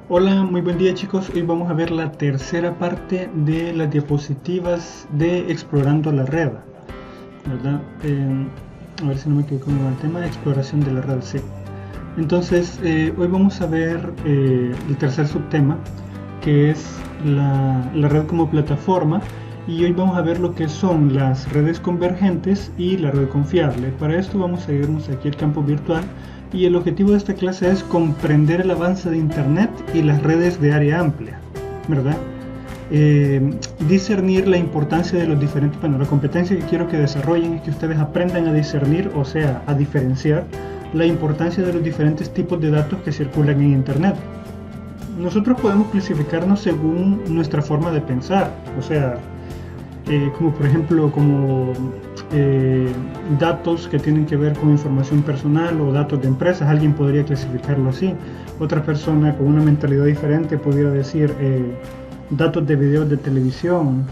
Hola, muy buen día chicos. Hoy vamos a ver la tercera parte de las diapositivas de Explorando la Red, ¿verdad? A ver si no me equivoco con el tema de exploración de la red, sí. Entonces, hoy vamos a ver el tercer subtema, que es la red como plataforma, y hoy vamos a ver lo que son las redes convergentes y la red confiable. Para esto vamos a irnos aquí al campo virtual y el objetivo de esta clase es comprender el avance de Internet y las redes de área amplia, ¿verdad? Discernir la importancia de los diferentes, bueno, la competencia que quiero que desarrollen es que ustedes aprendan a discernir, o sea, a diferenciar la importancia de los diferentes tipos de datos que circulan en Internet. Nosotros podemos clasificarnos según nuestra forma de pensar, o sea, como por ejemplo datos que tienen que ver con información personal o datos de empresas, alguien podría clasificarlo así. Otra persona con una mentalidad diferente pudiera decir datos de videos de televisión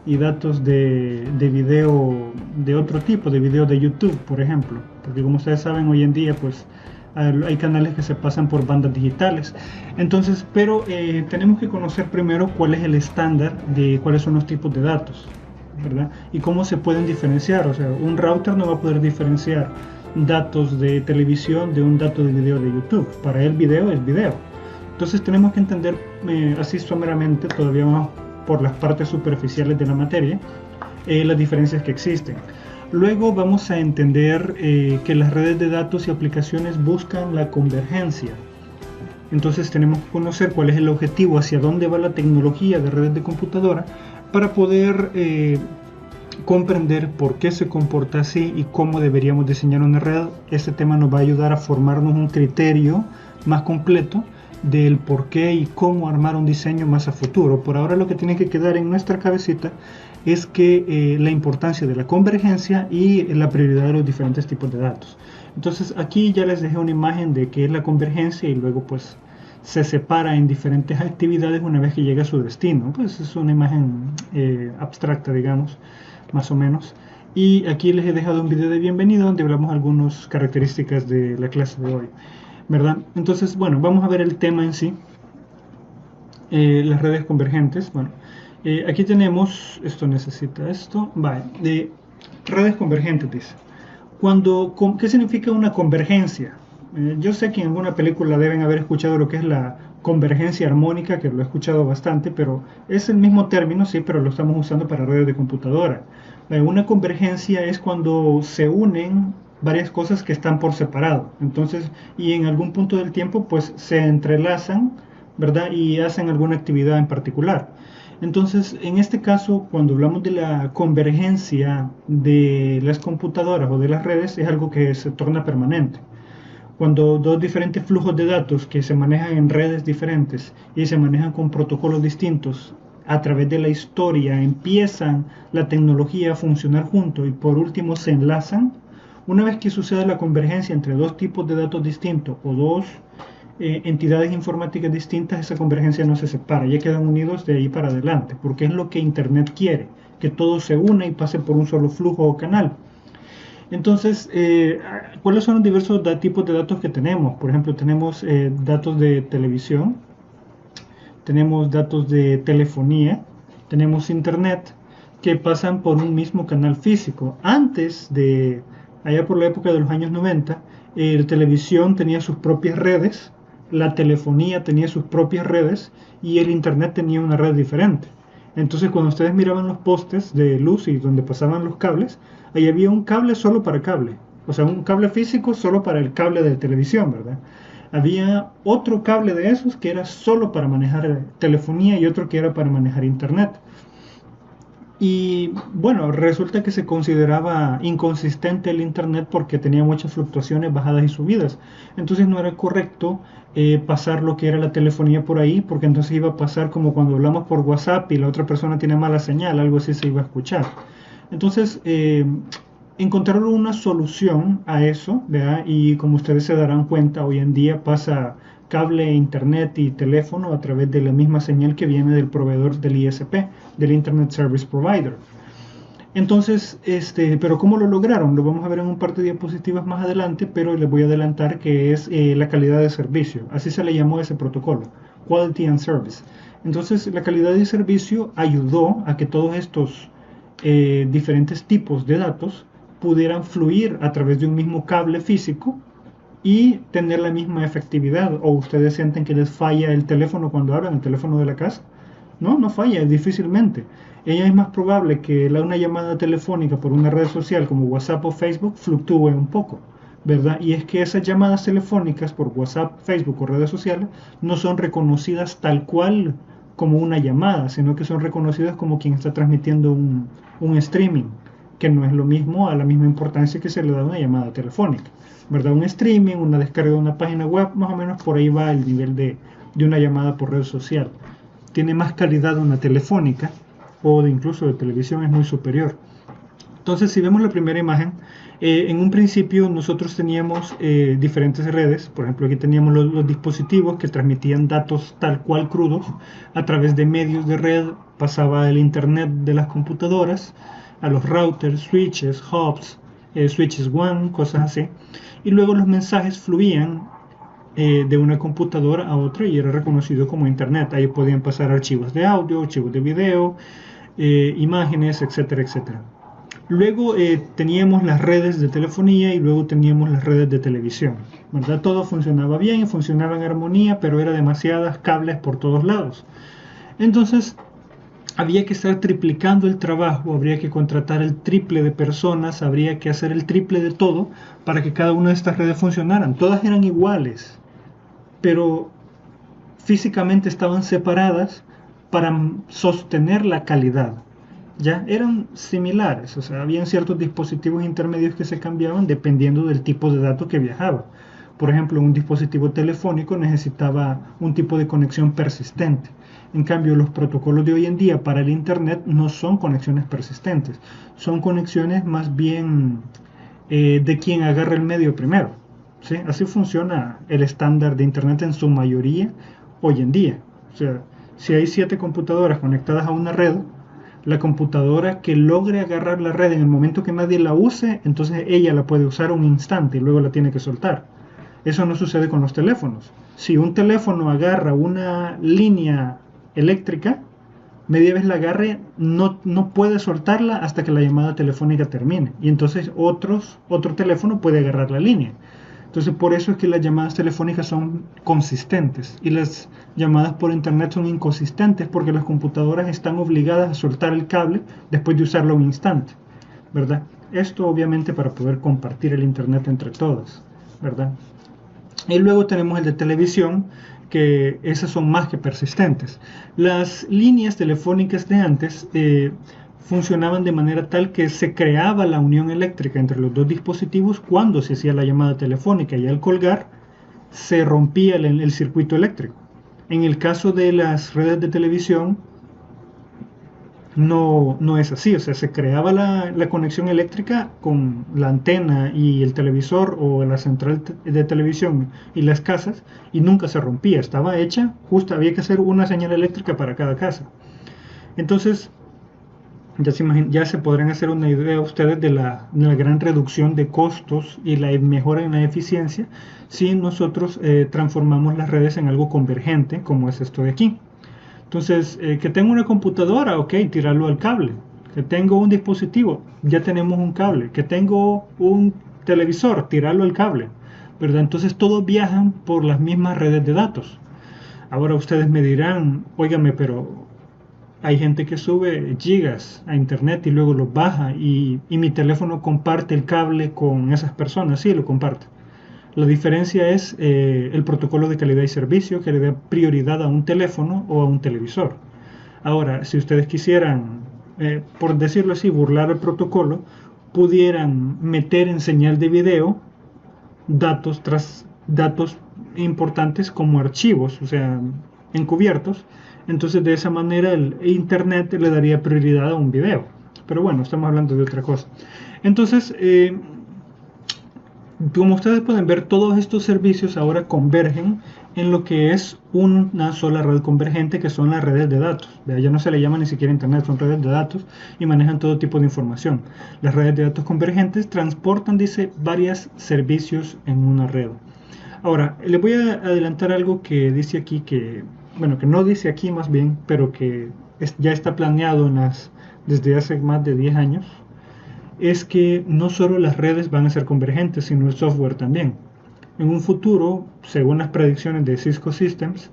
y datos de video de otro tipo, de video de YouTube, por ejemplo, porque como ustedes saben hoy en día pues hay canales que se pasan por bandas digitales. Entonces, pero tenemos que conocer primero cuál es el estándar de cuáles son los tipos de datos, ¿verdad? Y cómo se pueden diferenciar. O sea, un router no va a poder diferenciar datos de televisión de un dato de video de YouTube. Para él video es video. Entonces tenemos que entender así someramente, todavía más por las partes superficiales de la materia, las diferencias que existen. Luego vamos a entender que las redes de datos y aplicaciones buscan la convergencia. Entonces tenemos que conocer cuál es el objetivo, hacia dónde va la tecnología de redes de computadora para poder comprender por qué se comporta así y cómo deberíamos diseñar una red. Este tema nos va a ayudar a formarnos un criterio más completo del por qué y cómo armar un diseño más a futuro. Por ahora lo que tiene que quedar en nuestra cabecita es que la importancia de la convergencia y la prioridad de los diferentes tipos de datos. Entonces aquí ya les dejé una imagen de qué es la convergencia y luego pues se separa en diferentes actividades una vez que llega a su destino. Pues es una imagen abstracta, digamos, más o menos. Y aquí les he dejado un video de bienvenida donde hablamos algunas características de la clase de hoy, ¿verdad? Entonces, bueno, vamos a ver el tema en sí, las redes convergentes. Bueno, aquí tenemos, esto necesita esto, vale, redes convergentes, dice. ¿Qué significa una convergencia? Yo sé que en alguna película deben haber escuchado lo que es la convergencia armónica, que lo he escuchado bastante, pero es el mismo término, sí, pero lo estamos usando para redes de computadora. Una convergencia es cuando se unen varias cosas que están por separado. Entonces, y en algún punto del tiempo, pues se entrelazan, ¿verdad? Y hacen alguna actividad en particular. Entonces, en este caso, cuando hablamos de la convergencia de las computadoras o de las redes, es algo que se torna permanente. Cuando dos diferentes flujos de datos que se manejan en redes diferentes y se manejan con protocolos distintos, a través de la historia empiezan la tecnología a funcionar juntos y por último se enlazan, una vez que sucede la convergencia entre dos tipos de datos distintos o dos entidades informáticas distintas, esa convergencia no se separa, ya quedan unidos de ahí para adelante, porque es lo que Internet quiere, que todo se una y pase por un solo flujo o canal. Entonces, ¿cuáles son los diversos tipos de datos que tenemos? Por ejemplo, tenemos datos de televisión, tenemos datos de telefonía, tenemos internet, que pasan por un mismo canal físico. Antes de, allá por la época de los años 90, la televisión tenía sus propias redes, la telefonía tenía sus propias redes y el internet tenía una red diferente. Entonces cuando ustedes miraban los postes de luz y donde pasaban los cables, ahí había un cable solo para cable, o sea, un cable físico solo para el cable de televisión, ¿verdad? Había otro cable de esos que era solo para manejar telefonía y otro que era para manejar internet. Y bueno, resulta que se consideraba inconsistente el internet porque tenía muchas fluctuaciones, bajadas y subidas. Entonces no era correcto pasar lo que era la telefonía por ahí, porque entonces iba a pasar como cuando hablamos por WhatsApp y la otra persona tiene mala señal, algo así se iba a escuchar. Entonces encontraron una solución a eso, ¿verdad? Y como ustedes se darán cuenta, hoy en día pasa cable, internet y teléfono a través de la misma señal que viene del proveedor del ISP, del Internet Service Provider. Entonces, pero ¿cómo lo lograron? Lo vamos a ver en un par de diapositivas más adelante, pero les voy a adelantar que es la calidad de servicio. Así se le llamó a ese protocolo. Quality and Service. Entonces la calidad de servicio ayudó a que todos estos diferentes tipos de datos pudieran fluir a través de un mismo cable físico y tener la misma efectividad. ¿O ustedes sienten que les falla el teléfono cuando hablan, el teléfono de la casa? No, no falla, difícilmente. Ella es más probable que una llamada telefónica por una red social como WhatsApp o Facebook fluctúe un poco, ¿verdad? Y es que esas llamadas telefónicas por WhatsApp, Facebook o redes sociales no son reconocidas tal cual como una llamada, sino que son reconocidas como quien está transmitiendo un streaming, que no es lo mismo, a la misma importancia que se le da a una llamada telefónica, ¿verdad? Un streaming, una descarga de una página web, más o menos por ahí va el nivel de una llamada por red social. Tiene más calidad una telefónica o incluso de televisión, es muy superior. Entonces, si vemos la primera imagen, en un principio nosotros teníamos diferentes redes. Por ejemplo, aquí teníamos los dispositivos que transmitían datos tal cual crudos a través de medios de red. Pasaba el internet de las computadoras a los routers, switches, hubs, switches WAN, cosas así. Y luego los mensajes fluían de una computadora a otra y era reconocido como internet. Ahí podían pasar archivos de audio, archivos de video, imágenes, etcétera, etcétera. Luego teníamos las redes de telefonía y luego teníamos las redes de televisión, ¿verdad? Todo funcionaba bien, funcionaba en armonía, pero era demasiadas cables por todos lados. Entonces había que estar triplicando el trabajo, habría que contratar el triple de personas, habría que hacer el triple de todo para que cada una de estas redes funcionaran. Todas eran iguales, pero físicamente estaban separadas para sostener la calidad. Ya eran similares, o sea, habían ciertos dispositivos intermedios que se cambiaban dependiendo del tipo de datos que viajaba. Por ejemplo, un dispositivo telefónico necesitaba un tipo de conexión persistente. En cambio, los protocolos de hoy en día para el Internet no son conexiones persistentes, son conexiones más bien de quien agarra el medio primero, ¿sí? Así funciona el estándar de Internet en su mayoría hoy en día. O sea, si hay 7 computadoras conectadas a una red, la computadora que logre agarrar la red en el momento que nadie la use, entonces ella la puede usar un instante y luego la tiene que soltar. Eso no sucede con los teléfonos. Si un teléfono agarra una línea eléctrica, media vez la agarre, no puede soltarla hasta que la llamada telefónica termine. Y entonces otro teléfono puede agarrar la línea. Entonces por eso es que las llamadas telefónicas son consistentes y las llamadas por internet son inconsistentes porque las computadoras están obligadas a soltar el cable después de usarlo un instante, ¿verdad? Esto obviamente para poder compartir el internet entre todas, ¿verdad? Y luego tenemos el de televisión, que esas son más que persistentes. Las líneas telefónicas de antes funcionaban de manera tal que se creaba la unión eléctrica entre los dos dispositivos cuando se hacía la llamada telefónica y al colgar se rompía el circuito eléctrico. En el caso de las redes de televisión no es así, o sea, se creaba la conexión eléctrica con la antena y el televisor o la central de televisión y las casas y nunca se rompía, estaba hecha, justo había que hacer una señal eléctrica para cada casa. Entonces, ya se podrán hacer una idea ustedes de la gran reducción de costos y la mejora en la eficiencia si nosotros transformamos las redes en algo convergente, como es esto de aquí. Entonces, que tengo una computadora, ok, tirarlo al cable. Que tengo un dispositivo, ya tenemos un cable. Que tengo un televisor, tirarlo al cable, ¿verdad? Entonces todos viajan por las mismas redes de datos. Ahora ustedes me dirán, óigame, pero hay gente que sube gigas a internet y luego los baja y mi teléfono comparte el cable con esas personas. Sí, lo comparte. La diferencia es el protocolo de calidad y servicio que le da prioridad a un teléfono o a un televisor. Ahora, si ustedes quisieran, por decirlo así, burlar el protocolo, pudieran meter en señal de video datos tras datos importantes como archivos, o sea, encubiertos. Entonces de esa manera el internet le daría prioridad a un video. Pero bueno, estamos hablando de otra cosa. Entonces, como ustedes pueden ver, todos estos servicios ahora convergen en lo que es una sola red convergente, que son las redes de datos. Ya no se le llama ni siquiera internet, son redes de datos y manejan todo tipo de información. Las redes de datos convergentes transportan, dice, varios servicios en una red. Ahora, les voy a adelantar algo que dice aquí que bueno, que no dice aquí más bien, pero que ya está planeado desde hace más de 10 años, es que no solo las redes van a ser convergentes, sino el software también. En un futuro, según las predicciones de Cisco Systems,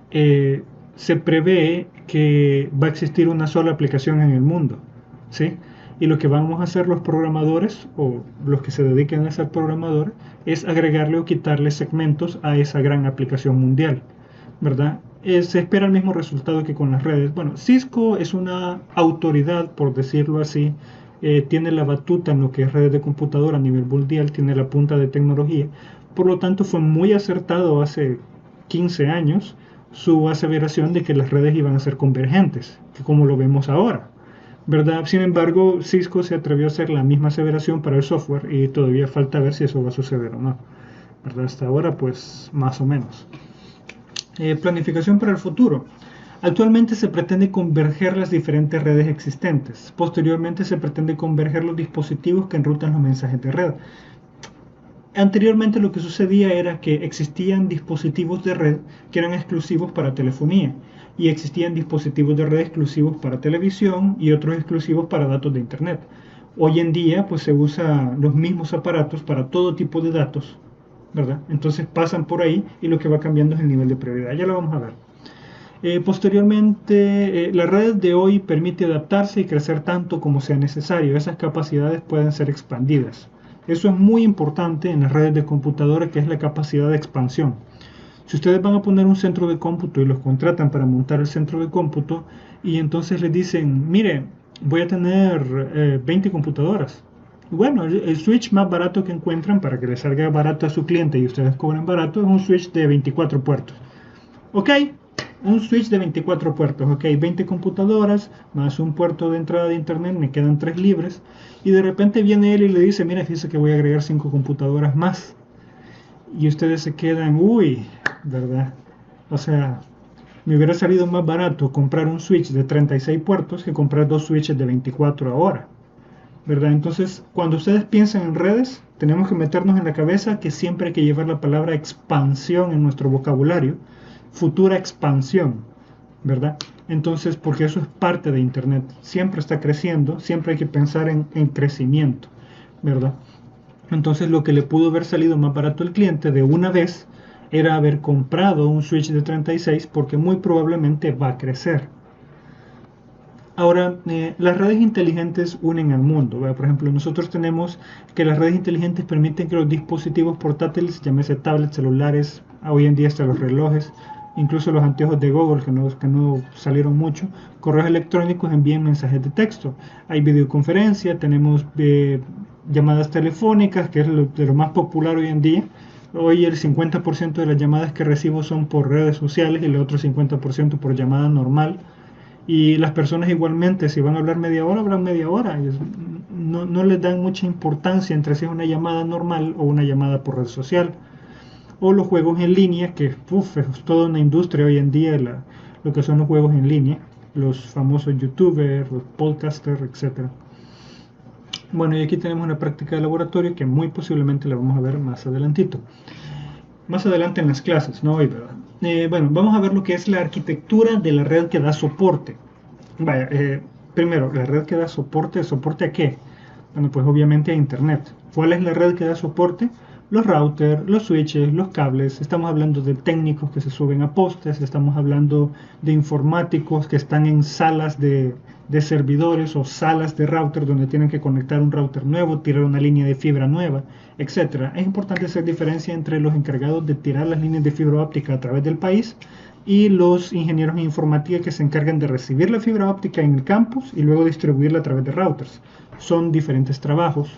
eh, se prevé que va a existir una sola aplicación en el mundo, ¿sí? Y lo que vamos a hacer los programadores o los que se dediquen a ser programadores es agregarle o quitarle segmentos a esa gran aplicación mundial, ¿verdad? Se espera el mismo resultado que con las redes. Bueno, Cisco es una autoridad, por decirlo así, tiene la batuta en lo que es redes de computadora a nivel mundial, tiene la punta de tecnología, por lo tanto fue muy acertado hace 15 años su aseveración de que las redes iban a ser convergentes, que como lo vemos ahora, ¿verdad? Sin embargo, Cisco se atrevió a hacer la misma aseveración para el software y todavía falta ver si eso va a suceder o no, ¿verdad? Hasta ahora, pues, más o menos. Planificación para el futuro. Actualmente se pretende converger las diferentes redes existentes. Posteriormente se pretende converger los dispositivos que enrutan los mensajes de red. Anteriormente lo que sucedía era que existían dispositivos de red que eran exclusivos para telefonía y existían dispositivos de red exclusivos para televisión y otros exclusivos para datos de internet. Hoy en día pues se usan los mismos aparatos para todo tipo de datos, ¿verdad? Entonces pasan por ahí y lo que va cambiando es el nivel de prioridad. Ya lo vamos a ver. Posteriormente, la red de hoy permite adaptarse y crecer tanto como sea necesario. Esas capacidades pueden ser expandidas. Eso es muy importante en las redes de computadora, que es la capacidad de expansión. Si ustedes van a poner un centro de cómputo y los contratan para montar el centro de cómputo y entonces les dicen, mire, voy a tener 20 computadoras. Bueno, el switch más barato que encuentran para que les salga barato a su cliente y ustedes cobren barato es un switch de 24 puertos. Ok, un switch de 24 puertos, ok, 20 computadoras más un puerto de entrada de internet, me quedan 3 libres. Y de repente viene él y le dice, mira, fíjese que voy a agregar 5 computadoras más. Y ustedes se quedan, uy, ¿verdad? O sea, me hubiera salido más barato comprar un switch de 36 puertos que comprar 2 switches de 24 ahora, ¿verdad? Entonces, cuando ustedes piensan en redes, tenemos que meternos en la cabeza que siempre hay que llevar la palabra expansión en nuestro vocabulario, futura expansión, ¿verdad? Entonces, porque eso es parte de Internet, siempre está creciendo, siempre hay que pensar en crecimiento, ¿verdad? Entonces, lo que le pudo haber salido más barato al cliente de una vez era haber comprado un switch de 36 porque muy probablemente va a crecer. Ahora, las redes inteligentes unen al mundo, ¿verdad? Por ejemplo, nosotros tenemos que las redes inteligentes permiten que los dispositivos portátiles, llámese tablets, celulares, hoy en día hasta los relojes, incluso los anteojos de Google que no salieron mucho, correos electrónicos envíen mensajes de texto. Hay videoconferencia, tenemos llamadas telefónicas, que es de lo más popular hoy en día. Hoy el 50% de las llamadas que recibo son por redes sociales y el otro 50% por llamada normal. Y las personas igualmente, si van a hablar media hora, hablan media hora. No les dan mucha importancia entre si es una llamada normal o una llamada por red social. O los juegos en línea, que es toda una industria hoy en día, lo que son los juegos en línea. Los famosos youtubers, los podcasters, etc. Bueno, y aquí tenemos una práctica de laboratorio que muy posiblemente la vamos a ver más adelantito. Más adelante en las clases, no hoy, ¿verdad? Bueno, vamos a ver lo que es la arquitectura de la red que da soporte. Vaya, primero, la red que da soporte, ¿soporte a qué? Bueno, pues obviamente a Internet. ¿Cuál es la red que da soporte? Los routers, los switches, los cables. Estamos hablando de técnicos que se suben a postes, estamos hablando de informáticos que están en salas de servidores o salas de router donde tienen que conectar un router nuevo, tirar una línea de fibra nueva, etc. Es importante hacer diferencia entre los encargados de tirar las líneas de fibra óptica a través del país y los ingenieros en informática que se encargan de recibir la fibra óptica en el campus y luego distribuirla a través de routers. Son diferentes trabajos,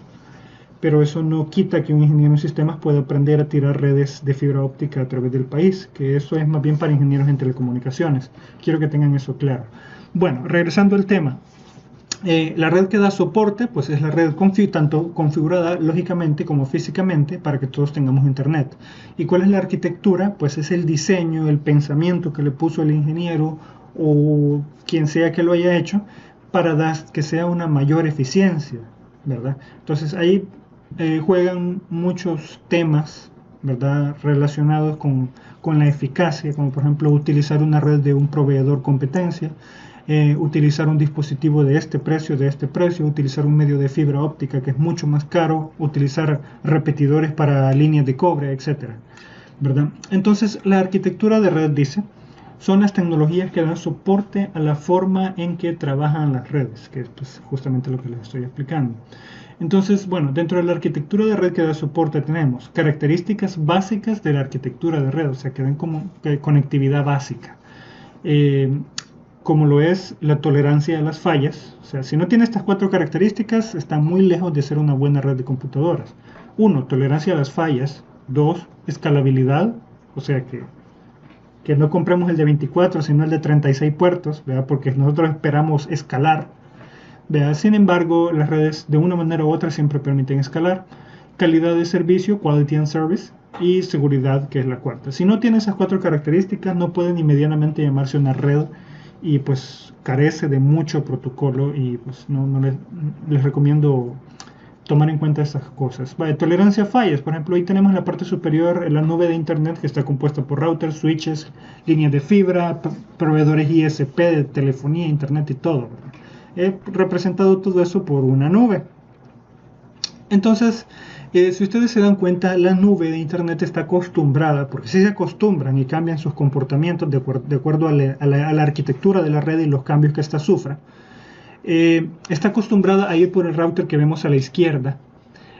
pero eso no quita que un ingeniero en sistemas pueda aprender a tirar redes de fibra óptica a través del país, que eso es más bien para ingenieros en telecomunicaciones. Quiero que tengan eso claro. Bueno, regresando al tema. La red que da soporte, pues es la red tanto configurada lógicamente como físicamente para que todos tengamos internet. ¿Y cuál es la arquitectura? Pues es el diseño, el pensamiento que le puso el ingeniero o quien sea que lo haya hecho para que sea una mayor eficiencia, ¿verdad? Entonces ahí juegan muchos temas, ¿verdad? Relacionados con la eficacia, como por ejemplo utilizar una red de un proveedor competencia, utilizar un dispositivo de este precio, utilizar un medio de fibra óptica que es mucho más caro, utilizar repetidores para líneas de cobre, etcétera, ¿verdad? Entonces, la arquitectura de red dice, son las tecnologías que dan soporte a la forma en que trabajan las redes, que es pues, justamente lo que les estoy explicando. Entonces, bueno, dentro de la arquitectura de red que da soporte tenemos características básicas de la arquitectura de red, o sea, que dan como conectividad básica. Como lo es la tolerancia a las fallas. O sea, si no tiene estas 4 características, está muy lejos de ser una buena red de computadoras. 1. Tolerancia a las fallas. 2. Escalabilidad, o sea que no compremos el de 24, sino el de 36 puertos, ¿verdad? Porque nosotros esperamos escalar, ¿verdad? Sin embargo, las redes de una manera u otra siempre permiten escalar. Calidad de servicio, quality and service, y seguridad, que es la 4. Si no tiene esas 4 características, no puede ni medianamente llamarse una red y pues carece de mucho protocolo y pues no les recomiendo tomar en cuenta esas cosas. Vale, tolerancia a fallas, por ejemplo, ahí tenemos en la parte superior la nube de internet que está compuesta por routers, switches, líneas de fibra, proveedores ISP de telefonía, internet y todo. He representado todo eso por una nube. Entonces, si ustedes se dan cuenta, la nube de internet está acostumbrada, porque si se acostumbran y cambian sus comportamientos de acuerdo a la arquitectura de la red y los cambios que ésta sufra, está acostumbrada a ir por el router que vemos a la izquierda.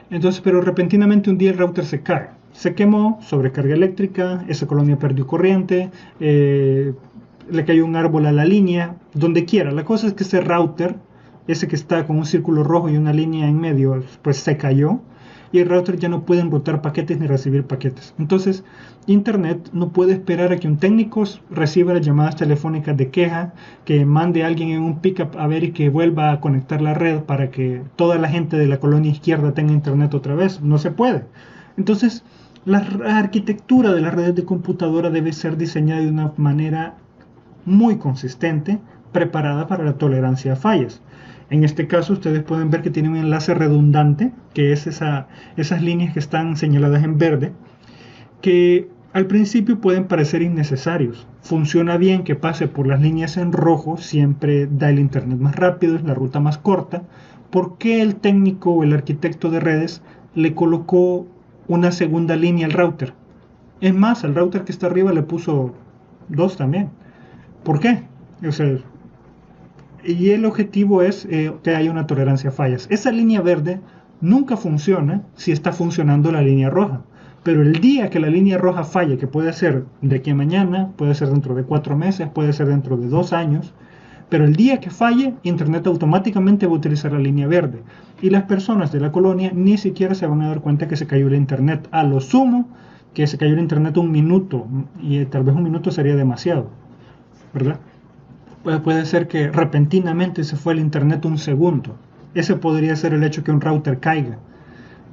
Entonces, pero repentinamente un día el router se cae, se quemó, sobrecarga eléctrica, esa colonia perdió corriente, le cayó un árbol a la línea, donde quiera. La cosa es que ese router, ese que está con un círculo rojo y una línea en medio, pues se cayó y el router ya no puede enrutar paquetes ni recibir paquetes. Entonces, Internet no puede esperar a que un técnico reciba las llamadas telefónicas de queja, que mande a alguien en un pickup a ver y que vuelva a conectar la red para que toda la gente de la colonia izquierda tenga Internet otra vez. No se puede. Entonces, la arquitectura de las redes de computadora debe ser diseñada de una manera muy consistente, preparada para la tolerancia a fallas. En este caso ustedes pueden ver que tiene un enlace redundante, que es esas líneas que están señaladas en verde, que al principio pueden parecer innecesarios. Funciona bien que pase por las líneas en rojo, siempre da el internet más rápido, es la ruta más corta. ¿Por qué el técnico o el arquitecto de redes le colocó una segunda línea al router? Es más, al router que está arriba le puso 2 también. ¿Por qué? O sea, y el objetivo es que haya una tolerancia a fallas. Esa línea verde nunca funciona si está funcionando la línea roja. Pero el día que la línea roja falle, que puede ser de aquí a mañana, puede ser dentro de 4 meses, puede ser dentro de 2 años, pero el día que falle, Internet automáticamente va a utilizar la línea verde. Y las personas de la colonia ni siquiera se van a dar cuenta que se cayó el Internet. A lo sumo, que se cayó el Internet un minuto, y tal vez un minuto sería demasiado, ¿verdad? Puede ser que repentinamente se fue el internet un segundo. Ese podría ser el hecho que un router caiga,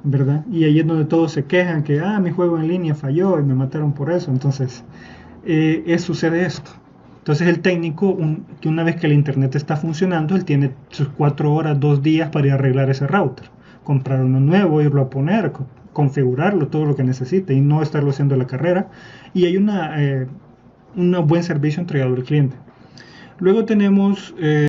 ¿verdad? Y ahí es donde todos se quejan que mi juego en línea falló y me mataron por eso. Entonces, sucede esto. Entonces el técnico, que una vez que el internet está funcionando, él tiene sus 4 horas, 2 días para ir a arreglar ese router. Comprar uno nuevo, irlo a poner, configurarlo, todo lo que necesite y no estarlo haciendo a la carrera. Y hay un buen servicio entregado al cliente. Luego tenemos